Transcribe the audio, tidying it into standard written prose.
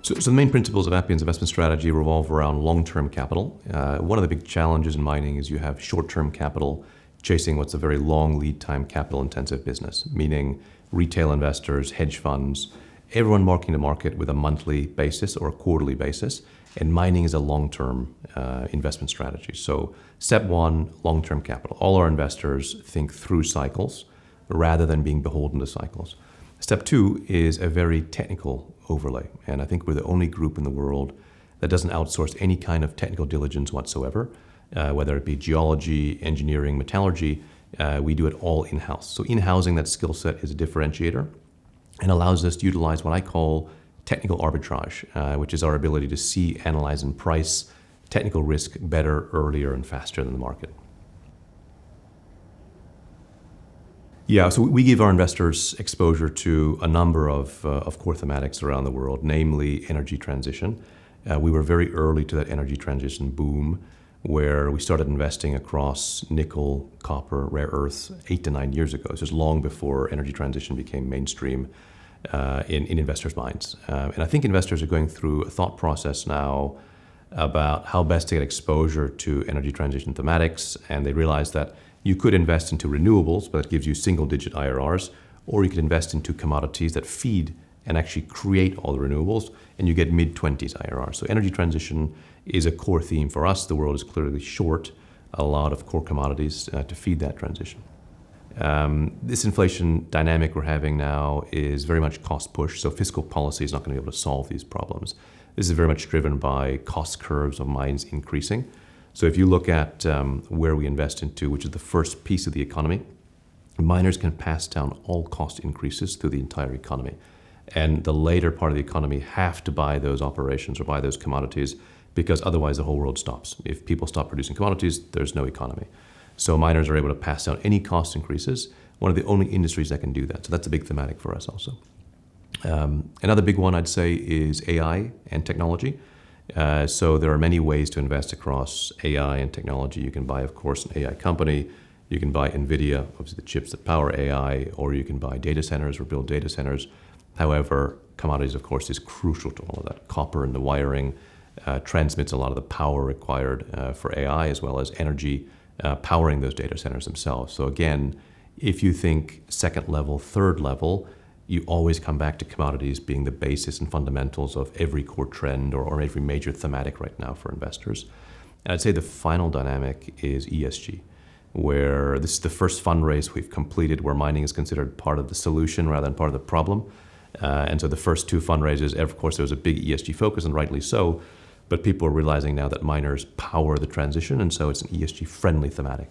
So the main principles of Appian's investment strategy revolve around long-term capital. One of the big challenges in mining is you have short-term capital chasing what's a very long lead time capital-intensive business, meaning retail investors, hedge funds, everyone marking the market with a monthly basis or a quarterly basis, and mining is a long-term investment strategy. So step one, long-term capital. All our investors think through cycles rather than being beholden to cycles. Step two is a very technical overlay, and I think we're the only group in the world that doesn't outsource any kind of technical diligence whatsoever, whether it be geology, engineering, metallurgy. We do it all in-house. So in-housing that skill set is a differentiator and allows us to utilize what I call technical arbitrage, which is our ability to see, analyze, and price technical risk better, earlier, and faster than the market. Yeah, so we give our investors exposure to a number of core thematics around the world, namely energy transition. We were very early to that energy transition boom, where we started investing across nickel, copper, rare earths 8 to 9 years ago. So it's long before energy transition became mainstream in investors' minds. And I think investors are going through a thought process now about how best to get exposure to energy transition thematics, and they realize that you could invest into renewables, but that gives you single-digit IRRs, or you could invest into commodities that feed and actually create all the renewables, and you get mid-20s IRR. So energy transition is a core theme for us. The world is clearly short a lot of core commodities to feed that transition. This inflation dynamic we're having now is very much cost push, so fiscal policy is not going to be able to solve these problems. This is very much driven by cost curves of mines increasing. So if you look at where we invest into, which is the first piece of the economy, miners can pass down all cost increases through the entire economy. And the later part of the economy have to buy those operations or buy those commodities because otherwise the whole world stops. If people stop producing commodities, there's no economy. So miners are able to pass down any cost increases, one of the only industries that can do that. So that's a big thematic for us also. Another big one I'd say is AI and technology. So there are many ways to invest across AI and technology. You can buy, of course, an AI company. You can buy NVIDIA, obviously the chips that power AI, or you can buy data centers or build data centers. However, commodities, of course, is crucial to all of that. Copper and the wiring transmits a lot of the power required for AI, as well as energy powering those data centers themselves. So again, if you think second level, third level, you always come back to commodities being the basis and fundamentals of every core trend or every major thematic right now for investors. And I'd say the final dynamic is ESG, where this is the first fundraise we've completed where mining is considered part of the solution rather than part of the problem. And so the first two fundraisers, of course, there was a big ESG focus, and rightly so, but people are realizing now that miners power the transition, and so it's an ESG-friendly thematic.